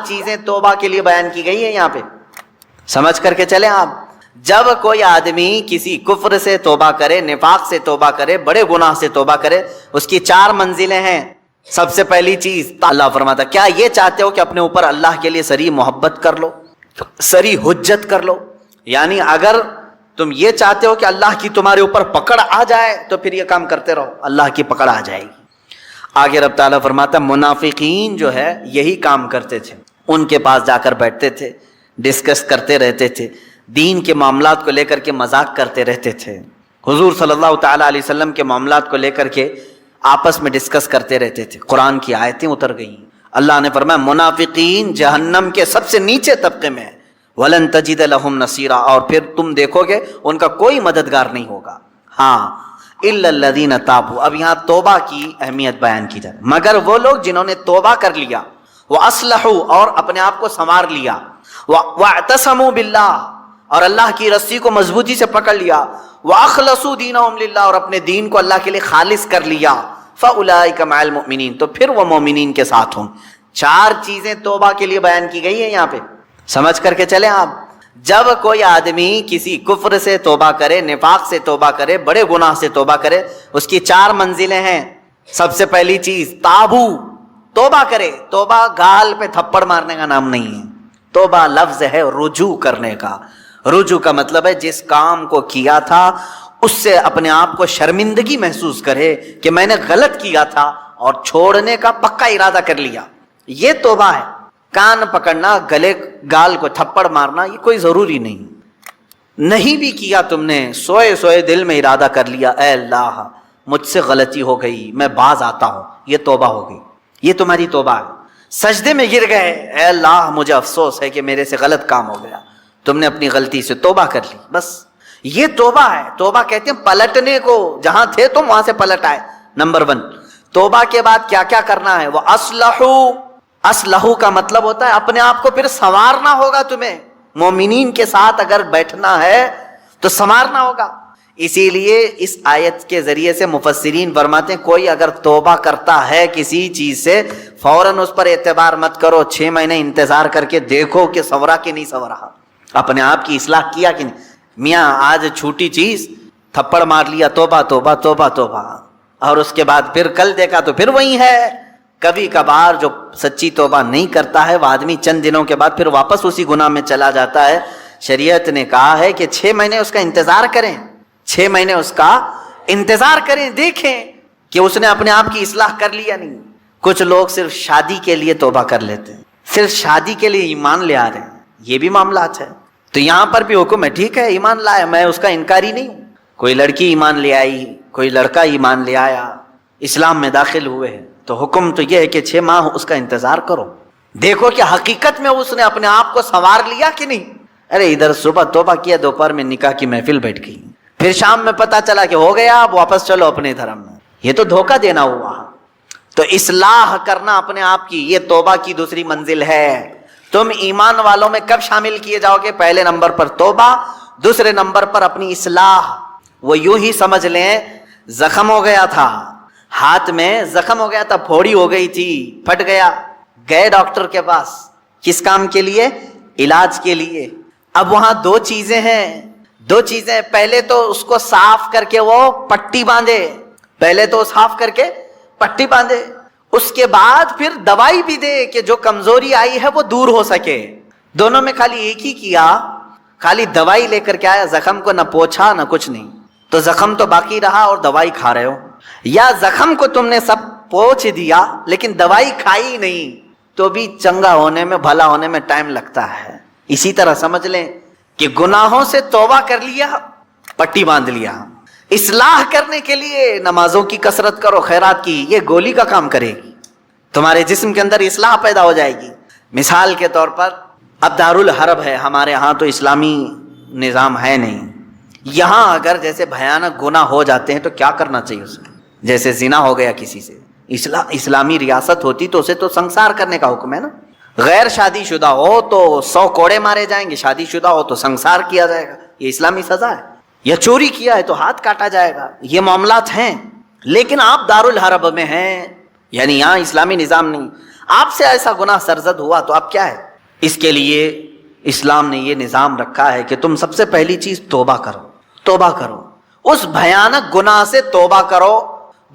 چیزیں توبہ کے لیے بیان کی گئی ہیں یہاں پہ، سمجھ کر کے چلیں آپ۔ جب کوئی آدمی کسی کفر سے توبہ کرے، نفاق سے توبہ کرے، بڑے گناہ سے توبہ کرے، اس کی 4 منزلیں ہیں۔ سب سے پہلی چیز اللہ فرماتا، کیا یہ چاہتے ہو کہ اپنے اوپر اللہ کے لیے سری محبت کر لو، سری حجت کر لو؟ یعنی اگر تم یہ چاہتے ہو کہ اللہ کی تمہارے اوپر پکڑ آ جائے تو پھر یہ کام کرتے رہو، اللہ کی پکڑ آ جائے گی۔ آگے رب تعالیٰ فرماتا منافقین جو ہے یہی کام کرتے تھے، ان کے پاس جا کر بیٹھتے تھے، ڈسکس کرتے رہتے تھے، دین کے معاملات کو لے کر کے مذاق کرتے رہتے تھے، حضور صلی اللہ تعالیٰ علیہ وسلم کے معاملات کو لے کر کے آپس میں ڈسکس کرتے رہتے تھے۔ قرآن کی آیتیں اتر گئیں، اللہ نے فرمایا منافقین جہنم کے سب سے نیچے طبقے میں ہیں، وَلَن تَجِدَ لَهُمْ نَصِيرًا، اور پھر تم دیکھو گے ان کا کوئی مددگار نہیں ہوگا۔ ہاں إِلَّا الَّذِينَ تَابُوا، اب یہاں توبہ کی اہمیت بیان کی جائے، مگر وہ لوگ جنہوں نے توبہ کر لیا، وَأَصْلَحُوا، اور اپنے آپ کو سنوار لیا، وَاعْتَصَمُوا بِاللَّهِ، اور اللہ کی رسی کو مضبوطی سے پکڑ لیا، وَأَخْلَصُوا دِينَهُمْ لِلَّهِ، اور اپنے دین کو اللہ کے لیے خالص کر لیا، فَأُولَٰئِكَ مَعَ الْمُؤْمِنِينَ، تو پھر وہ مومنین کے ساتھ ہوں۔ 4 چیزیں توبہ کے لیے بیان کی گئی ہیں یہاں پہ، سمجھ کر کے چلیں آپ۔ جب کوئی آدمی کسی کفر سے توبہ کرے، نفاق سے توبہ کرے، بڑے گناہ سے توبہ کرے، اس کی 4 منزلیں ہیں۔ سب سے پہلی چیز تابو، توبہ کرے۔ توبہ گال پہ تھپڑ مارنے کا نام نہیں ہے، توبہ لفظ ہے رجوع کرنے کا۔ رجوع کا مطلب ہے جس کام کو کیا تھا اس سے اپنے آپ کو شرمندگی محسوس کرے کہ میں نے غلط کیا تھا اور چھوڑنے کا پکا ارادہ کر لیا، یہ توبہ ہے۔ کان پکڑنا، گلے گال کو تھپڑ مارنا یہ کوئی ضروری نہیں بھی کیا، تم نے سوئے سوئے دل میں ارادہ کر لیا اے اللہ مجھ سے غلطی ہو گئی، میں باز آتا ہوں، یہ توبہ ہو گئی، یہ تمہاری توبہ ہے۔ سجدے میں گر گئے، اے اللہ مجھے افسوس ہے کہ میرے سے غلط کام ہو گیا، تم نے اپنی غلطی سے توبہ کر لی، بس یہ توبہ ہے۔ توبہ کہتے ہیں پلٹنے کو، جہاں تھے تم وہاں سے پلٹ آئے۔ نمبر 1 توبہ کے بعد کیا کیا کرنا ہے؟ وہ اصلحو کا مطلب ہوتا ہے اپنے آپ کو پھر سنوارنا ہوگا تمہیں، مومنین کے ساتھ اگر بیٹھنا ہے تو سنوارنا ہوگا۔ اسی لیے اس آیت کے ذریعے سے مفسرین فرماتے ہیں کوئی اگر توبہ کرتا ہے کسی چیز سے فوراً اس پر اعتبار مت کرو، 6 مہینے انتظار کر کے دیکھو کہ سنورا کہ نہیں سنورا، اپنے آپ کی اصلاح کیا کہ نہیں۔ میاں آج چھوٹی چیز تھپڑ مار لیا، توبہ توبہ توبہ توبہ، اور اس کے بعد پھر کل دیکھا تو پھر وہی ہے۔ کبھی کبھار جو سچی توبہ نہیں کرتا ہے وہ آدمی چند دنوں کے بعد پھر واپس اسی گناہ میں چلا جاتا ہے۔ شریعت نے کہا ہے کہ 6 مہینے اس کا انتظار کریں، 6 مہینے اس کا انتظار کریں، دیکھیں کہ اس نے اپنے آپ کی اصلاح کر لی یا نہیں۔ کچھ لوگ صرف شادی کے لیے توبہ کر لیتے ہیں، صرف شادی کے لیے ایمان لے آ رہے ہیں، یہ بھی معاملات ہے۔ تو یہاں پر بھی حکم ہے، ٹھیک ہے ایمان لائے، میں اس کا انکاری نہیں ہوں۔ کوئی لڑکی ایمان لے آئی، کوئی لڑکا ایمان لے آیا، اسلام میں داخل ہوئے ہیں، تو حکم تو یہ ہے کہ 6 ماہ اس کا انتظار کرو، دیکھو کہ حقیقت میں اس نے اپنے آپ کو سنوار لیا کہ نہیں۔ ارے ادھر صبح توبہ کیا، دوپہر میں نکاح کی محفل بیٹھ گئی، پھر شام میں پتہ چلا کہ ہو گیا، اب واپس چلو اپنے دھرم میں، یہ تو دھوکہ دینا ہوا۔ تو اصلاح کرنا اپنے آپ کی، یہ توبہ کی دوسری منزل ہے۔ تم ایمان والوں میں کب شامل کیے جاؤ گے؟ پہلے نمبر پر توبہ، دوسرے نمبر پر اپنی اصلاح۔ وہ یوں ہی سمجھ لیں زخم ہو گیا تھا، ہاتھ میں زخم ہو گیا تھا، پھوڑی ہو گئی تھی، پھٹ گیا، گئے ڈاکٹر کے پاس، کس کام کے لیے؟ علاج کے لیے۔ اب وہاں 2 چیزیں ہیں، 2 چیزیں، پہلے تو اس کو صاف کر کے وہ پٹی باندھے، پہلے تو صاف کر کے پٹی باندھے، اس کے بعد پھر دوائی بھی دے کہ جو کمزوری آئی ہے وہ دور ہو سکے۔ دونوں میں خالی ایک ہی کیا، خالی دوائی لے کر کے آیا، زخم کو نہ پوچھا نہ کچھ نہیں، تو زخم تو باقی رہا اور دوائی کھا رہے ہو، یا زخم کو تم نے سب پوچھ دیا لیکن دوائی کھائی نہیں، تو بھی چنگا ہونے میں، بھلا ہونے میں ٹائم لگتا ہے۔ اسی طرح سمجھ لیں کہ گناہوں سے توبہ کر لیا، پٹی باندھ لیا، اصلاح کرنے کے لیے نمازوں کی کثرت کرو، خیرات کی، یہ گولی کا کام کرے گی، تمہارے جسم کے اندر اصلاح پیدا ہو جائے گی۔ مثال کے طور پر اب دارالحرب ہے، ہمارے ہاں تو اسلامی نظام ہے نہیں، یہاں اگر جیسے بھیانک گناہ ہو جاتے ہیں تو کیا کرنا چاہیے اسے؟ جیسے زنا ہو گیا کسی سے، اسلامی ریاست ہوتی تو اسے تو سنسار کرنے کا حکم ہے نا۔ غیر شادی شدہ ہو تو 100 کوڑے مارے جائیں گے، شادی شدہ ہو تو سنسار کیا جائے گا، یہ اسلامی سزا ہے۔ یا چوری کیا ہے تو ہاتھ کاٹا جائے گا، یہ معاملات ہیں۔ لیکن آپ دارالحرب میں ہیں، یعنی یہاں اسلامی نظام نہیں، آپ سے ایسا گناہ سرزد ہوا تو اب کیا ہے؟ اس کے لیے اسلام نے یہ نظام رکھا ہے کہ تم سب سے پہلی چیز توبہ کرو، توبہ کرو، اس بھیانک گناہ سے توبہ کرو۔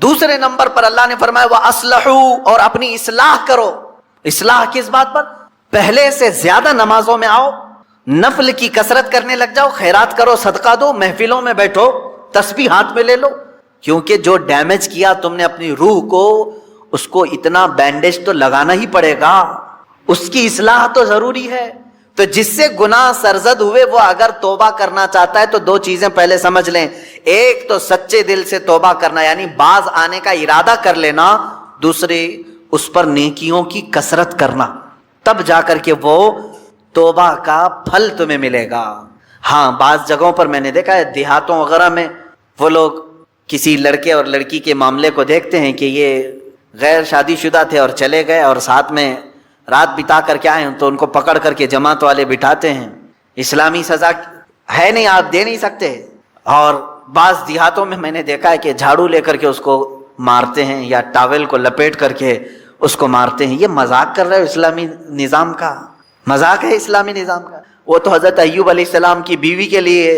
دوسرے نمبر پر اللہ نے فرمایا وَأَصْلِحُوا، اور اپنی اصلاح کرو۔ اصلاح کس بات پر؟ پہلے سے زیادہ نمازوں میں آؤ، نفل کی کثرت کرنے لگ جاؤ، خیرات کرو، صدقہ دو، محفلوں میں بیٹھو، تسبیح ہاتھ میں لے لو، کیونکہ جو ڈیمیج کیا تم نے اپنی روح کو، اس کو اتنا بینڈیج تو لگانا ہی پڑے گا، اس کی اصلاح تو ضروری ہے۔ تو جس سے گناہ سرزد ہوئے وہ اگر توبہ کرنا چاہتا ہے تو دو چیزیں پہلے سمجھ لیں، ایک تو سچے دل سے توبہ کرنا یعنی باز آنے کا ارادہ کر لینا، دوسرے اس پر نیکیوں کی کثرت کرنا، تب جا کر کے وہ توبہ کا پھل تمہیں ملے گا۔ ہاں بعض جگہوں پر میں نے دیکھا ہے دیہاتوں وغیرہ میں وہ لوگ کسی لڑکے اور لڑکی کے معاملے کو دیکھتے ہیں کہ یہ غیر شادی شدہ تھے اور چلے گئے اور ساتھ میں رات بتا کر کے آئے تو ان کو پکڑ کر کے جماعت والے بٹھاتے ہیں، اسلامی سزا ہے نہیں، آپ دے نہیں سکتے۔ اور بعض دیہاتوں میں نے دیکھا ہے کہ جھاڑو لے کر کے اس کو مارتے ہیں یا ٹاول کو لپیٹ کر کے اس کو مارتے ہیں۔ یہ مذاق کر رہے ہو اسلامی نظام کا؟ مذاق ہے اسلامی نظام کا؟ وہ تو حضرت ایوب علیہ السلام کی بیوی کے لیے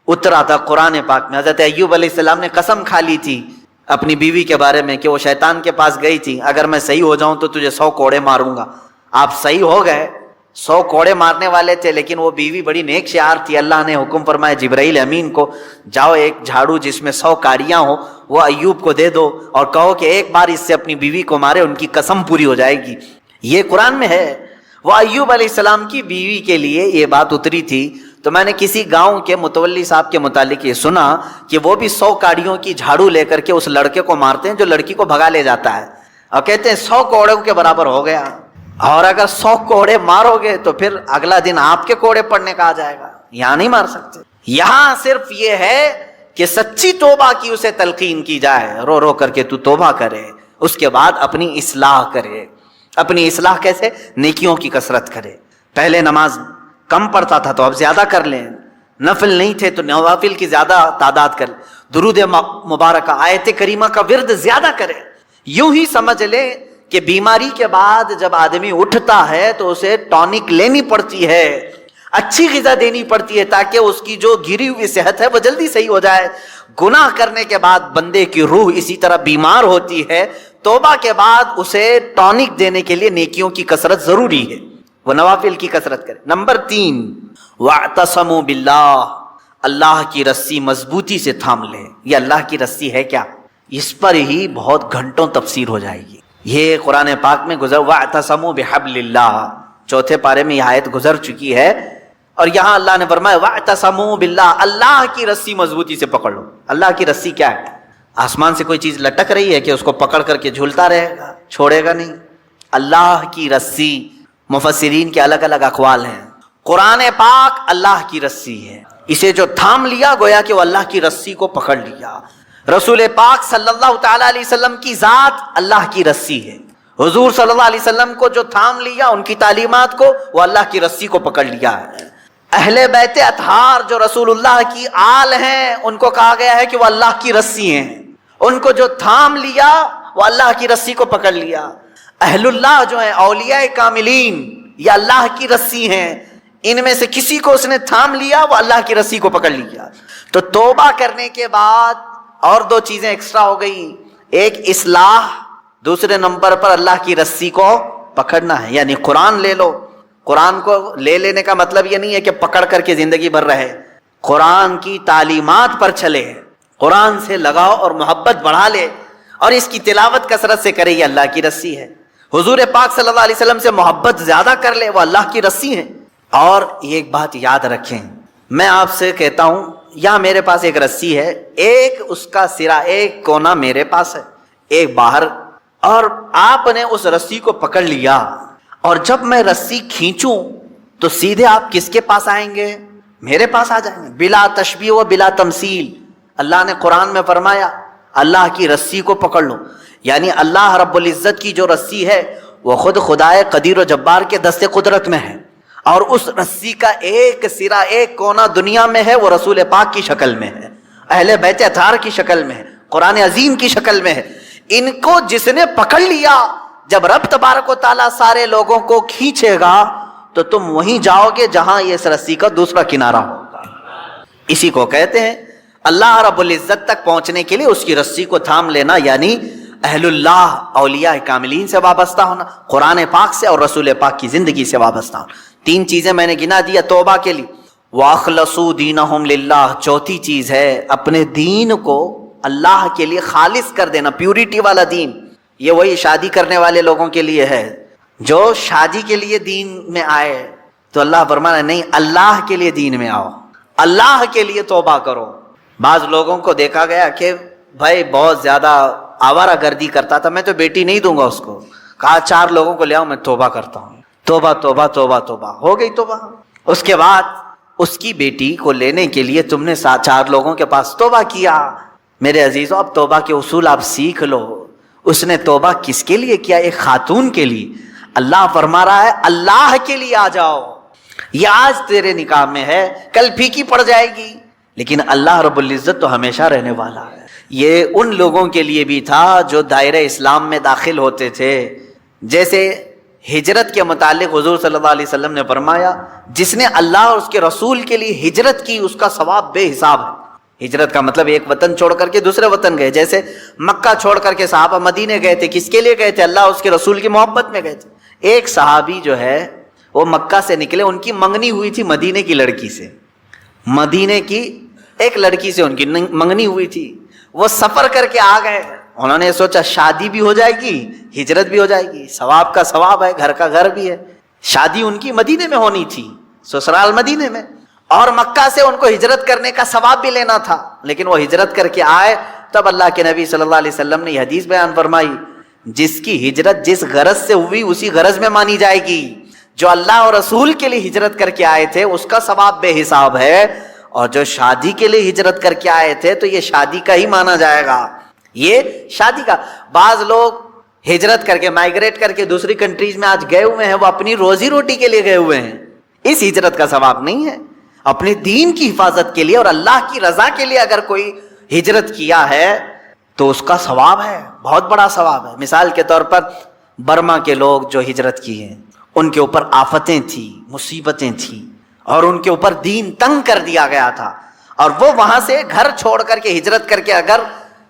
اترا تھا قرآن پاک میں۔ حضرت ایوب علیہ السلام نے قسم کھا لی تھی اپنی بیوی کے بارے میں کہ وہ شیطان کے پاس گئی تھی، اگر میں صحیح ہو جاؤں تو تجھے 100 کوڑے ماروں گا۔ آپ صحیح ہو گئے، 100 کوڑے مارنے والے تھے، لیکن وہ بیوی بڑی نیک شعار تھی۔ اللہ نے حکم فرمایا جبرائیل امین کو، جاؤ ایک جھاڑو جس میں 100 کاڑیاں ہو وہ ایوب کو دے دو اور کہو کہ ایک بار اس سے اپنی بیوی کو مارے، ان کی قسم پوری ہو جائے گی۔ یہ قرآن میں ہے۔ وہ ایوب علیہ السلام کی بیوی کے لیے یہ بات اتری تھی۔ تو میں نے کسی گاؤں کے متولی صاحب کے متعلق یہ سنا کہ وہ بھی 100 کاڑیوں کی جھاڑو لے کر کے اس لڑکے کو مارتے ہیں جو لڑکی کو بھگا لے جاتا ہے، اور کہتے ہیں 100 کوڑوں کے برابر ہو گیا، اور اگر 100 کوڑے مارو گے تو پھر اگلا دن آپ کے کوڑے پڑنے کا آ جائے گا۔ یہاں نہیں مار سکتے، یہاں صرف یہ ہے کہ سچی توبہ کی اسے تلقین کی جائے، رو رو کر کے تو توبہ کرے، اس کے بعد اپنی اصلاح کرے۔ اپنی اصلاح کیسے؟ نیکیوں کی کثرت کرے۔ پہلے نماز کم پڑھتا تھا تو اب زیادہ کر لیں، نفل نہیں تھے تو نوافل کی زیادہ تعداد کر لیں، درود مبارکہ آیت کریمہ کا ورد زیادہ کرے۔ یوں ہی سمجھ لیں کہ بیماری کے بعد جب آدمی اٹھتا ہے تو اسے ٹونک لینی پڑتی ہے، اچھی غذا دینی پڑتی ہے تاکہ اس کی جو گری ہوئی صحت ہے وہ جلدی صحیح ہو جائے۔ گناہ کرنے کے بعد بندے کی روح اسی طرح بیمار ہوتی ہے، توبہ کے بعد اسے ٹونک دینے کے لیے نیکیوں کی کثرت ضروری ہے، وہ نوافل کی کثرت کرے۔ نمبر 3 وَاعْتَصَمُوا بِاللَّهِ، اللہ کی رسی مضبوطی سے تھام لے۔ یہ اللہ کی رسی ہے کیا؟ اس پر ہی بہت گھنٹوں تفسیر ہو جائے گی۔ یہ قرآن پاک میں گزر وَاعْتَصَمُوا بِحَبْلِ اللَّهِ، چوتھے پارے میں یہ آیت گزر چکی ہے، اور یہاں اللہ نے فرمایا وَاعْتَصَمُوا بِاللَّهِ، اللہ کی رسی مضبوطی سے پکڑ لو۔ اللہ کی رسی کیا ہے؟ آسمان سے کوئی چیز لٹک رہی ہے کہ اس کو پکڑ کر کے جھولتا رہے گا، چھوڑے گا نہیں۔ اللہ کی رسی، مفسرین کے الگ الگ اقوال ہیں۔ قرآن پاک اللہ کی رسی ہے، اسے جو تھام لیا گویا کہ وہ اللہ کی رسی کو پکڑ لیا۔ رسول پاک صلی اللہ تعالی علیہ وسلم کی ذات اللہ کی رسی ہے، حضور صلی اللہ علیہ وسلم کو جو تھام لیا، ان کی تعلیمات کو، وہ اللہ کی رسی کو پکڑ لیا ہے۔ اہل بیت اطہار جو رسول اللہ کی آل ہیں، ان کو کہا گیا ہے کہ وہ اللہ کی رسی ہیں، ان کو جو تھام لیا وہ اللہ کی رسی کو پکڑ لیا۔ اہل اللہ جو ہیں اولیاء کاملین، یہ اللہ کی رسی ہیں، ان میں سے کسی کو اس نے تھام لیا وہ اللہ کی رسی کو پکڑ لیا۔ تو توبہ کرنے کے بعد اور 2 چیزیں ایکسٹرا ہو گئی، ایک اصلاح، دوسرے نمبر پر اللہ کی رسی کو پکڑنا ہے، یعنی قرآن لے لو۔ قرآن کو لے لینے کا مطلب یہ نہیں ہے کہ پکڑ کر کے زندگی بھر رہے، قرآن کی تعلیمات پر چلے، قرآن سے لگاؤ اور محبت بڑھا لے، اور اس کی تلاوت کثرت سے کرے، یہ اللہ کی رسی ہے۔ حضور پاک صلی اللہ علیہ وسلم سے محبت زیادہ کر لے، وہ اللہ کی رسی ہے۔ اور ایک بات یاد رکھیں، میں آپ سے کہتا ہوں، یہاں میرے پاس ایک رسی ہے، ایک اس کا سرا، ایک کونا میرے پاس ہے، ایک باہر، اور آپ نے اس رسی کو پکڑ لیا، اور جب میں رسی کھینچوں تو سیدھے آپ کس کے پاس آئیں گے؟ میرے پاس آ جائیں گے، بلا تشبیہ و بلا تمثیل۔ اللہ نے قرآن میں فرمایا اللہ کی رسی کو پکڑ لو، یعنی اللہ رب العزت کی جو رسی ہے وہ خود خدائے قدیر و جبار کے دست قدرت میں ہے، اور اس رسی کا ایک سرا، ایک کونا دنیا میں ہے، وہ رسول پاک کی شکل میں ہے، اہل بیت اطہار کی شکل میں ہے، قرآن عظیم کی شکل میں ہے۔ ان کو جس نے پکڑ لیا، جب رب تبارک و تعالیٰ سارے لوگوں کو کھینچے گا تو تم وہیں جاؤ گے جہاں یہ اس رسی کا دوسرا کنارہ ہوگا. اسی کو کہتے ہیں اللہ رب العزت تک پہنچنے کے لیے اس کی رسی کو تھام لینا، یعنی اہل اللہ اولیاء کاملین سے وابستہ ہونا، قرآن پاک سے اور رسول پاک کی زندگی سے وابستہ ہونا. 3 چیزیں میں نے گنا دیا توبہ کے لیے. وَأَخْلَصُوا دِينَهُمْ لِلَّهِ، چوتھی چیز ہے اپنے دین کو اللہ کے لیے خالص کر دینا، پیورٹی والا دین. یہ وہی شادی کرنے والے لوگوں کے لیے ہے، جو شادی کے لیے دین میں آئے تو اللہ فرمانا نہیں، اللہ کے لیے دین میں آؤ، اللہ کے لیے توبہ کرو. بعض لوگوں کو دیکھا گیا کہ بھائی بہت زیادہ آوارہ گردی کرتا تھا، میں تو بیٹی نہیں دوں گا اس کو. کہا 4 لوگوں کو لے آؤ، میں توبہ کرتا ہوں. توبہ توبہ توبہ توبہ ہو گئی توبہ. اس کے بعد اس کی بیٹی کو لینے کے لیے تم نے 4 لوگوں کے پاس توبہ کیا. میرے عزیزوں، اب توبہ کے اصول آپ سیکھ لو. اس نے توبہ کس کے لیے کیا؟ ایک خاتون کے لیے. اللہ فرما رہا ہے اللہ کے لیے آ جاؤ. یہ آج تیرے نکاح میں ہے، کل پھیکی پڑ جائے گی، لیکن اللہ رب العزت تو ہمیشہ رہنے والا ہے. یہ ان لوگوں کے لیے بھی تھا جو دائرہ اسلام میں داخل ہوتے تھے. جیسے ہجرت کے متعلق حضور صلی اللہ علیہ وسلم نے فرمایا جس نے اللہ اور اس کے رسول کے لیے ہجرت کی اس کا ثواب بے حساب ہے. ہجرت کا مطلب ایک وطن چھوڑ کر کے دوسرے وطن گئے. جیسے مکہ چھوڑ کر کے صحابہ مدینے گئے تھے، کس کے لیے گئے تھے؟ اللہ اور اس کے رسول کی محبت میں گئے تھے. ایک صحابی جو ہے وہ مکہ سے نکلے، ان کی منگنی ہوئی تھی مدینے کی لڑکی سے. مدینے کی ایک لڑکی سے ان کی منگنی ہوئی تھی. وہ سفر کر کے آ گئے. انہوں نے سوچا شادی بھی ہو جائے گی، ہجرت بھی ہو جائے گی، ثواب کا ثواب ہے، گھر کا گھر بھی ہے. شادی ان کی مدینے میں ہونی تھی، سسرال مدینے میں، اور مکہ سے ان کو ہجرت کرنے کا ثواب بھی لینا تھا. لیکن وہ ہجرت کر کے آئے. تب اللہ کے نبی صلی اللہ علیہ وسلم نے یہ حدیث بیان فرمائی، جس کی ہجرت جس غرض سے ہوئی اسی غرض میں مانی جائے گی. جو اللہ اور رسول کے لیے ہجرت کر کے آئے تھے اس کا ثواب بے حساب ہے، اور جو شادی کے لیے ہجرت کر کے آئے تھے تو یہ شادی کا ہی مانا جائے گا. یہ شادی کا. بعض لوگ ہجرت کر کے مائگریٹ کر کے دوسری کنٹریز میں آج گئے ہوئے ہیں، وہ اپنی روزی روٹی کے لیے گئے ہوئے ہیں. اس ہجرت کا ثواب نہیں ہے. اپنے دین کی حفاظت کے لیے اور اللہ کی رضا کے لیے اگر کوئی ہجرت کیا ہے تو اس کا ثواب ہے، بہت بڑا ثواب ہے. مثال کے طور پر برما کے لوگ جو ہجرت کی ہیں، ان کے اوپر آفتیں تھیں، مصیبتیں تھیں، اور ان کے اوپر دین تنگ کر دیا گیا تھا، اور وہ وہاں سے گھر چھوڑ کر کے ہجرت کر کے اگر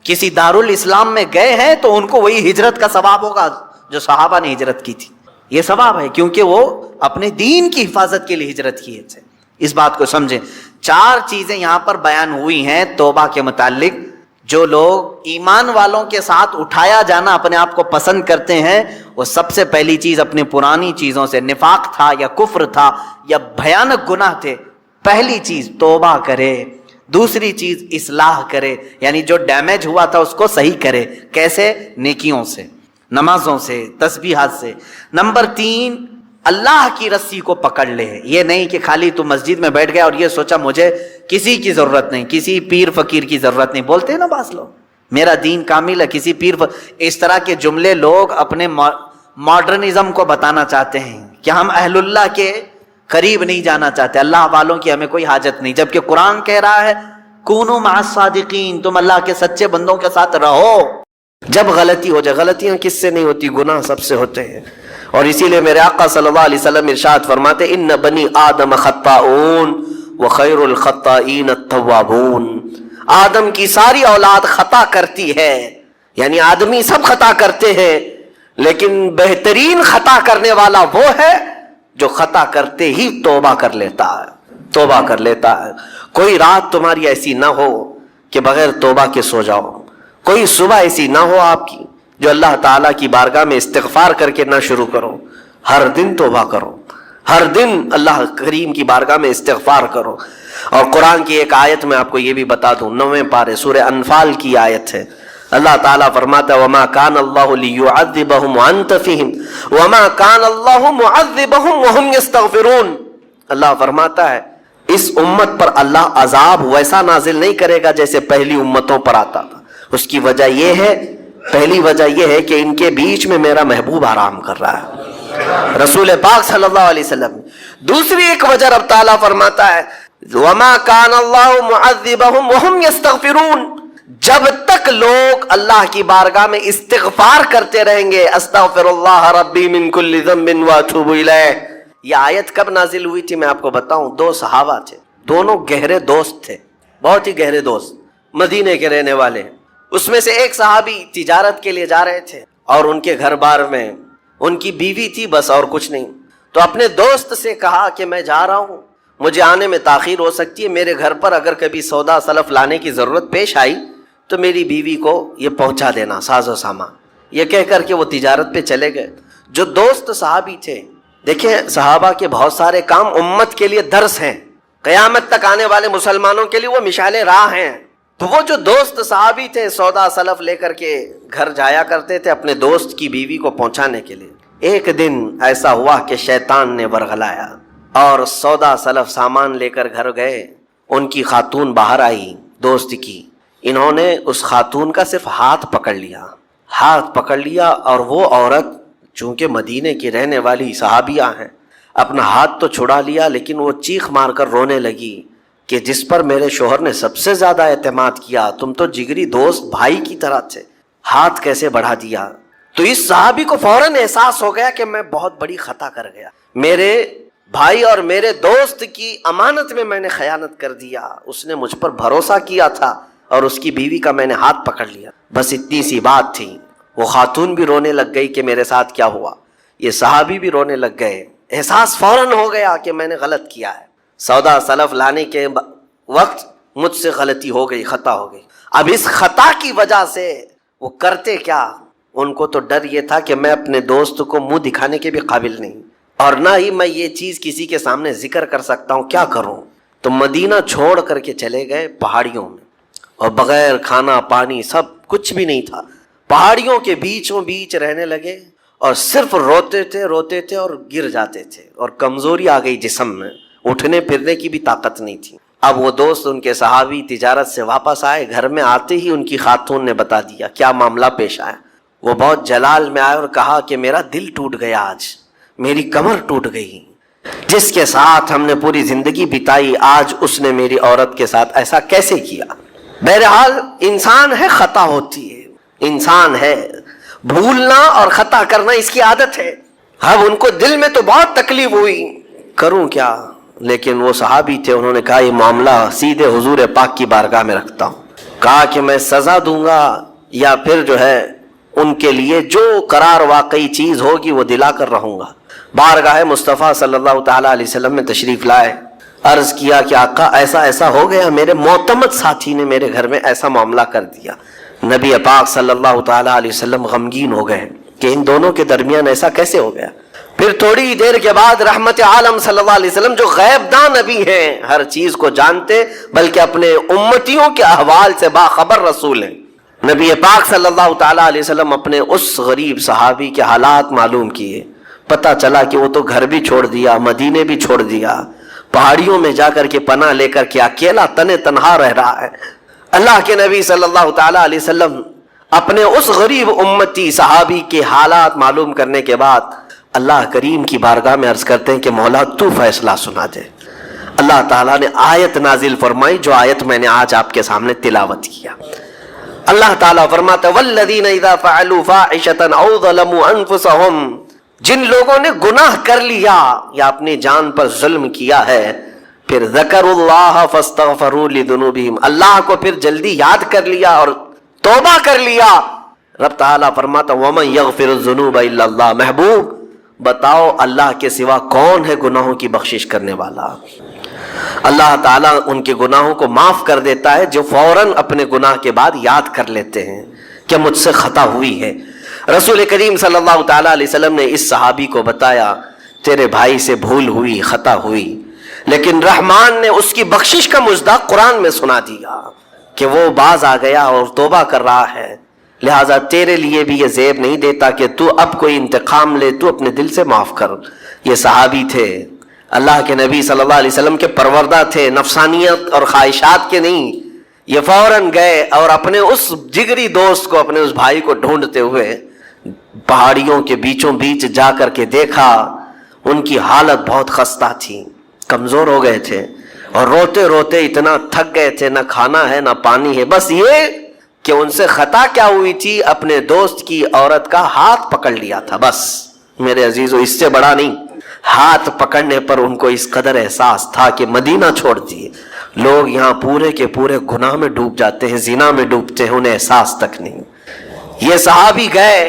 کسی دارالاسلام میں گئے ہیں تو ان کو وہی ہجرت کا ثواب ہوگا جو صحابہ نے ہجرت کی تھی. یہ ثواب ہے کیونکہ وہ اپنے دین کی حفاظت کے لیے ہجرت کیے تھے. اس بات کو سمجھیں. 4 چیزیں یہاں پر بیان ہوئی ہیں توبہ کے متعلق. جو لوگ ایمان والوں کے ساتھ اٹھایا جانا اپنے آپ کو پسند کرتے ہیں، وہ سب سے پہلی چیز اپنی پرانی چیزوں سے، نفاق تھا یا کفر تھا یا بھیانک گناہ تھے، پہلی چیز توبہ کرے. دوسری چیز اصلاح کرے، یعنی جو ڈیمیج ہوا تھا اس کو صحیح کرے. کیسے؟ نیکیوں سے، نمازوں سے، تسبیحات سے. نمبر 3 اللہ کی رسی کو پکڑ لے. یہ نہیں کہ خالی تو مسجد میں بیٹھ گیا اور یہ سوچا مجھے کسی کی ضرورت نہیں، کسی پیر فقیر کی ضرورت نہیں. بولتے ہیں نا بعض لوگ میرا دین کامل ہے، کسی پیر اس طرح کے جملے لوگ اپنے ماڈرنزم کو بتانا چاہتے ہیں کہ ہم اہل اللہ کے قریب نہیں جانا چاہتے، اللہ والوں کی ہمیں کوئی حاجت نہیں. جبکہ قرآن کہہ رہا ہے کونوا مع الصادقین، تم اللہ کے سچے بندوں کے ساتھ رہو. جب غلطی ہو جائے، غلطیاں کس سے نہیں ہوتی؟ گناہ سب سے ہوتے ہیں. اور اسی لیے میرے آقا صلی اللہ علیہ وسلم ارشاد فرماتے ان بنی آدم خطاؤون وخیر الخطائین التوابون. آدم کی ساری اولاد خطا کرتی ہے، یعنی آدمی سب خطا کرتے ہیں، لیکن بہترین خطا کرنے والا وہ ہے جو خطا کرتے ہی توبہ کر لیتا ہے. توبہ کر لیتا ہے. کوئی رات تمہاری ایسی نہ ہو کہ بغیر توبہ کے سو جاؤ. کوئی صبح ایسی نہ ہو آپ کی جو اللہ تعالیٰ کی بارگاہ میں استغفار کر کے نہ شروع کرو. ہر دن توبہ کرو، ہر دن اللہ کریم کی بارگاہ میں استغفار کرو. اور قرآن کی ایک آیت میں آپ کو یہ بھی بتا دوں، 9ویں پارے سورہ انفال کی آیت ہے. اللہ تعالیٰ فرماتا ہے وَمَا كَانَ اللَّهُ لِيُعَذِّبَهُمْ وَأَنْتَ فِيهِمْ وَمَا كَانَ اللَّهُ مُعَذِّبَهُمْ وَهُمْ يَسْتَغْفِرُونَ. اللہ فرماتا ہے اس امت پر اللہ عذاب ویسا نازل نہیں کرے گا جیسے پہلی امتوں پر آتا تھا. اس کی وجہ یہ ہے، پہلی وجہ یہ ہے کہ ان کے بیچ میں میرا محبوب آرام کر رہا ہے، رسول پاک صلی اللہ علیہ وسلم. دوسری ایک وجہ رب تعالیٰ فرماتا ہے وَمَا كَانَ اللَّهُ مُعَذِّبَهُمْ وَهُمْ يَسْتَغْفِرُونَ. جب تک لوگ اللہ کی بارگاہ میں استغفار کرتے رہیں گے، استغفر اللہ ربی من کل ذنب واتوب الیہ، یہ آیت کب نازل ہوئی تھی میں آپ کو بتاؤں؟ دو صحابہ تھے، دونوں گہرے دوست تھے، بہت ہی گہرے دوست، مدینے کے رہنے والے۔ اس میں سے ایک صحابی تجارت کے لیے جا رہے تھے اور ان کے گھر بار میں ان کی بیوی تھی، بس اور کچھ نہیں۔ تو اپنے دوست سے کہا کہ میں جا رہا ہوں، مجھے آنے میں تاخیر ہو سکتی ہے، میرے گھر پر اگر کبھی سودا سلف لانے کی ضرورت پیش آئی تو میری بیوی کو یہ پہنچا دینا، ساز و سامان۔ یہ کہہ کر کے وہ تجارت پہ چلے گئے۔ جو دوست صحابی تھے، دیکھیں صحابہ کے بہت سارے کام امت کے لیے درس ہیں، قیامت تک آنے والے مسلمانوں کے لیے وہ مشعل راہ ہیں۔ تو وہ جو دوست صحابی تھے سودا سلف لے کر کے گھر جایا کرتے تھے اپنے دوست کی بیوی کو پہنچانے کے لیے۔ ایک دن ایسا ہوا کہ شیطان نے ورغلایا اور سودا سلف سامان لے کر گھر گئے۔ ان کی خاتون باہر آئی دوست کی، انہوں نے اس خاتون کا صرف ہاتھ پکڑ لیا اور وہ عورت چونکہ مدینے کی رہنے والی صحابیہ ہیں، اپنا ہاتھ تو چھڑا لیا لیکن وہ چیخ مار کر رونے لگی کہ جس پر میرے شوہر نے سب سے زیادہ اعتماد کیا، تم تو جگری دوست بھائی کی طرح تھے، ہاتھ کیسے بڑھا دیا؟ تو اس صحابی کو فوراً احساس ہو گیا کہ میں بہت بڑی خطا کر گیا، میرے بھائی اور میرے دوست کی امانت میں نے خیانت کر دیا، اس نے مجھ پر بھروسہ کیا تھا اور اس کی بیوی کا میں نے ہاتھ پکڑ لیا، بس اتنی سی بات تھی۔ وہ خاتون بھی رونے لگ گئی کہ میرے ساتھ کیا ہوا، یہ صحابی بھی رونے لگ گئے، احساس فوراً ہو گیا کہ میں نے غلط کیا ہے، سودا سلف لانے کے وقت مجھ سے غلطی ہو گئی، خطا ہو گئی۔ اب اس خطا کی وجہ سے وہ کرتے کیا؟ ان کو تو ڈر یہ تھا کہ میں اپنے دوست کو منہ دکھانے کے بھی قابل نہیں اور نہ ہی میں یہ چیز کسی کے سامنے ذکر کر سکتا ہوں، کیا کروں؟ تو مدینہ چھوڑ کر کے چلے گئے پہاڑیوں میں، اور بغیر کھانا پانی سب کچھ بھی نہیں تھا، پہاڑیوں کے بیچوں بیچ رہنے لگے اور صرف روتے تھے اور گر جاتے تھے، اور کمزوری آ گئی جسم میں، اٹھنے پھرنے کی بھی طاقت نہیں تھی۔ اب وہ دوست ان کے صحابی تجارت سے واپس آئے، گھر میں آتے ہی ان کی خاتون نے بتا دیا کیا معاملہ پیش آیا۔ وہ بہت جلال میں آئے اور کہا کہ میرا دل ٹوٹ گیا، آج میری کمر ٹوٹ گئی، جس کے ساتھ ہم نے پوری زندگی بتائی آج اس نے میری عورت کے ساتھ ایسا کیسے کیا؟ بہرحال انسان ہے، خطا ہوتی ہے، انسان ہے، بھولنا اور خطا کرنا اس کی عادت ہے۔ اب ان کو دل میں تو بہت تکلیف ہوئی، کروں کیا؟ لیکن وہ صحابی تھے، انہوں نے کہا یہ معاملہ سیدھے حضور پاک کی بارگاہ میں رکھتا ہوں، کہا کہ میں سزا دوں گا یا پھر جو ہے ان کے لیے جو قرار واقعی چیز ہوگی وہ دلا کر رہوں گا۔ بارگاہ مصطفیٰ صلی اللہ تعالیٰ علیہ وسلم میں تشریف لائے، عرض کیا کہ آقا ایسا ہو گیا، میرے معتمد ساتھی نے میرے گھر میں ایسا معاملہ کر دیا۔ نبی پاک صلی اللہ تعالیٰ علیہ وسلم غمگین ہو گئے کہ ان دونوں کے درمیان ایسا کیسے ہو گیا۔ پھر تھوڑی دیر کے بعد رحمت عالم صلی اللہ علیہ وسلم جو غیب دان نبی ہیں، ہر چیز کو جانتے بلکہ اپنے امتیوں کے احوال سے باخبر رسول ہیں، نبی پاک صلی اللہ تعالیٰ علیہ وسلم اپنے اس غریب صحابی کے حالات معلوم کیے، پتہ چلا کہ وہ تو گھر بھی چھوڑ دیا، مدینے بھی چھوڑ دیا، پہاڑیوں میں جا کر کے پناہ لے کر کے اکیلا تنہا رہ رہا ہے۔ اللہ کے نبی صلی اللہ تعالیٰ علیہ وسلم اپنے اس غریب امتی صحابی کے حالات معلوم کرنے کے بعد اللہ کریم کی بارگاہ میں عرض کرتے ہیں کہ مولا تو فیصلہ سنا دے۔ اللہ تعالیٰ نے آیت نازل فرمائی، جو آیت میں نے آج آپ کے سامنے تلاوت کیا۔ اللہ تعالیٰ فرماتا ہے والذین اذا فعلوا فاحشۃ او ظلموا انفسهم، جن لوگوں نے گناہ کر لیا یا اپنی جان پر ظلم کیا ہے، پھر ذکروا اللہ فاستغفروا لذنوبہم، اللہ کو پھر جلدی یاد کر لیا اور توبہ کر لیا۔ رب تعالیٰ فرماتا ومن یغفر الذنوب الا اللہ، محبوب بتاؤ اللہ کے سوا کون ہے گناہوں کی بخشش کرنے والا؟ اللہ تعالیٰ ان کے گناہوں کو معاف کر دیتا ہے جو فوراً اپنے گناہ کے بعد یاد کر لیتے ہیں کہ مجھ سے خطا ہوئی ہے۔ رسول کریم صلی اللہ تعالیٰ علیہ وسلم نے اس صحابی کو بتایا تیرے بھائی سے بھول ہوئی، خطا ہوئی، لیکن رحمان نے اس کی بخشش کا مصداق قرآن میں سنا دیا کہ وہ باز آ گیا اور توبہ کر رہا ہے، لہٰذا تیرے لیے بھی یہ زیب نہیں دیتا کہ تو اب کوئی انتقام لے، تو اپنے دل سے معاف کر۔ یہ صحابی تھے، اللہ کے نبی صلی اللہ علیہ وسلم کے پروردہ تھے، نفسانیت اور خواہشات کے نہیں۔ یہ فوراً گئے اور اپنے اس جگری دوست کو، اپنے اس بھائی کو ڈھونڈتے ہوئے پہاڑیوں کے بیچوں بیچ جا کر کے دیکھا، ان کی حالت بہت خستہ تھی، کمزور ہو گئے تھے اور روتے روتے اتنا تھک گئے تھے، نہ کھانا ہے نہ پانی ہے، بس یہ کہ ان سے خطا کیا ہوئی تھی؟ اپنے دوست کی عورت کا ہاتھ پکڑ لیا تھا، بس میرے عزیزو، اس سے بڑا نہیں۔ ہاتھ پکڑنے پر ان کو اس قدر احساس تھا کہ مدینہ چھوڑ دیے، لوگ یہاں پورے کے پورے گناہ میں ڈوب جاتے ہیں، زنا میں ڈوبتے ہیں، انہیں احساس تک نہیں۔ یہ صحابی گئے،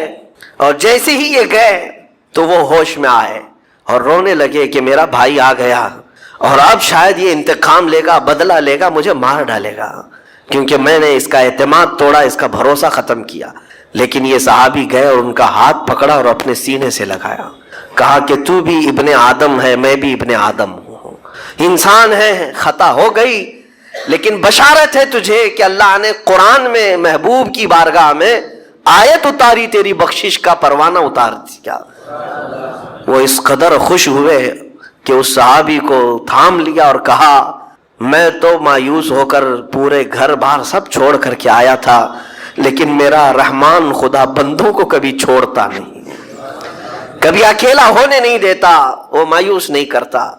اور جیسے ہی یہ گئے تو وہ ہوش میں آئے اور رونے لگے کہ میرا بھائی آ گیا اور اب شاید یہ انتقام لے گا، بدلہ لے گا، مجھے مار ڈالے گا، کیونکہ میں نے اس کا اعتماد توڑا، اس کا بھروسہ ختم کیا۔ لیکن یہ صحابی گئے اور ان کا ہاتھ پکڑا اور اپنے سینے سے لگایا، کہا کہ تو بھی ابن آدم ہے، میں بھی ابن آدم ہوں، انسان ہے، خطا ہو گئی، لیکن بشارت ہے تجھے کہ اللہ نے قرآن میں محبوب کی بارگاہ میں آیت اتاری، تیری بخشش کا پروانہ اتار دیا۔ وہ اس قدر خوش ہوئے کہ اس صحابی کو تھام لیا اور کہا میں تو مایوس ہو کر پورے گھر بار سب چھوڑ کر کے آیا تھا، لیکن میرا رحمان خدا بندوں کو کبھی چھوڑتا نہیں، کبھی اکیلا ہونے نہیں دیتا، وہ مایوس نہیں کرتا۔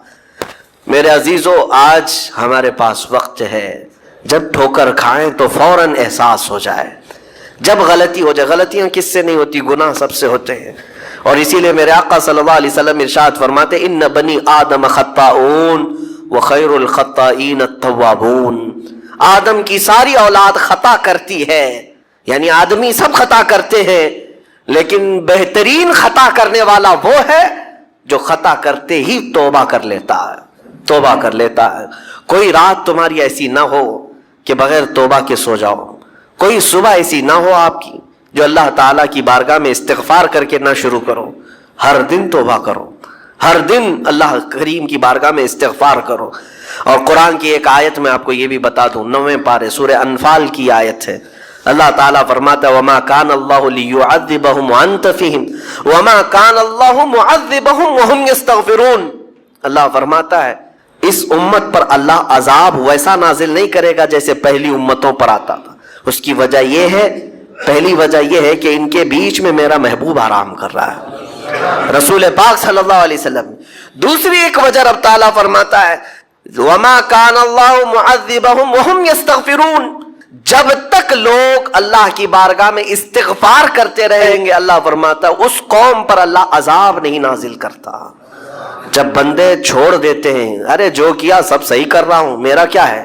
میرے عزیزو، آج ہمارے پاس وقت ہے، جب ٹھوکر کھائیں تو فوراً احساس ہو جائے، جب غلطی ہو جائے۔ غلطیاں کس سے نہیں ہوتی؟ گناہ سب سے ہوتے ہیں، اور اسی لیے میرے آقا صلی اللہ علیہ وسلم ارشاد فرماتے ان بنی آدم خطاؤون وخیر الخطائین التوابون۔ آدم کی ساری اولاد خطا کرتی ہے، یعنی آدمی سب خطا کرتے ہیں، لیکن بہترین خطا کرنے والا وہ ہے جو خطا کرتے ہی توبہ کر لیتا ہے، توبہ کر لیتا ہے۔ کوئی رات تمہاری ایسی نہ ہو کہ بغیر توبہ کے سو جاؤ، کوئی صبح ایسی نہ ہو آپ کی جو اللہ تعالیٰ کی بارگاہ میں استغفار کر کے نہ شروع کرو۔ ہر دن توبہ کرو، ہر دن اللہ کریم کی بارگاہ میں استغفار کرو۔ اور قرآن کی ایک آیت میں آپ کو یہ بھی بتا دوں، 9ویں پارے سورہ انفال کی آیت ہے، اللہ تعالیٰ فرماتا ہے وَمَا كَانَ اللَّهُ لِيُعَذِّبَهُمْ وَأَنْتَ فِيهِمْ وَمَا كَانَ اللَّهُ مُعَذِّبَهُمْ وَهُمْ يَسْتَغْفِرُونَ۔ اللہ فرماتا ہے اس امت پر اللہ عذاب ویسا نازل نہیں کرے گا جیسے پہلی امتوں پر آتا تھا۔ اس کی وجہ یہ ہے، پہلی وجہ یہ ہے کہ ان کے بیچ میں میرا محبوب آرام کر رہا ہے، رسول پاک صلی اللہ علیہ وسلم۔ دوسری ایک وجہ رب تعالیٰ فرماتا ہے وَمَا كَانَ اللَّهُ مُعَذِّبَهُمْ وَهُمْ يَسْتَغْفِرُونَ، جب تک لوگ اللہ کی بارگاہ میں استغفار کرتے رہیں گے، اللہ فرماتا ہے اس قوم پر اللہ عذاب نہیں نازل کرتا۔ جب بندے چھوڑ دیتے ہیں، ارے جو کیا سب صحیح کر رہا ہوں، میرا کیا ہے،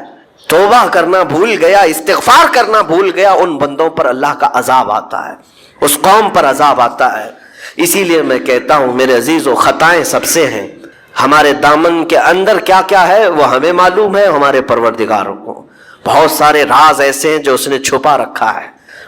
توبہ کرنا بھول گیا، استغفار کرنا بھول گیا، ان بندوں پر اللہ کا عذاب آتا ہے، اس قوم پر عذاب آتا ہے۔ اسی لیے میں کہتا ہوں میرے عزیزو، خطائیں سب سے ہیں، ہمارے دامن کے اندر کیا کیا ہے وہ ہمیں معلوم ہے، ہمارے پروردگار کو بہت سارے راز ایسے ہیں جو اس نے چھپا رکھا ہے،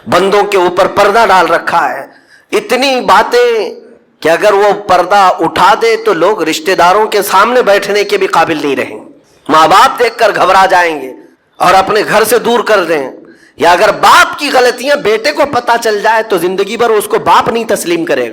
بندوں کے اوپر پردہ ڈال رکھا ہے، اتنی باتیں کہ اگر وہ پردہ اٹھا دے تو لوگ رشتہ داروں کے سامنے بیٹھنے کے بھی قابل نہیں رہیں، ماں باپ دیکھ کر گھبرا جائیں گے اور اپنے گھر سے دور کر دیں، یا اگر باپ کی غلطیاں بیٹے کو پتہ چل جائے تو زندگی بھر اس کو باپ نہیں تسلیم کرے گا۔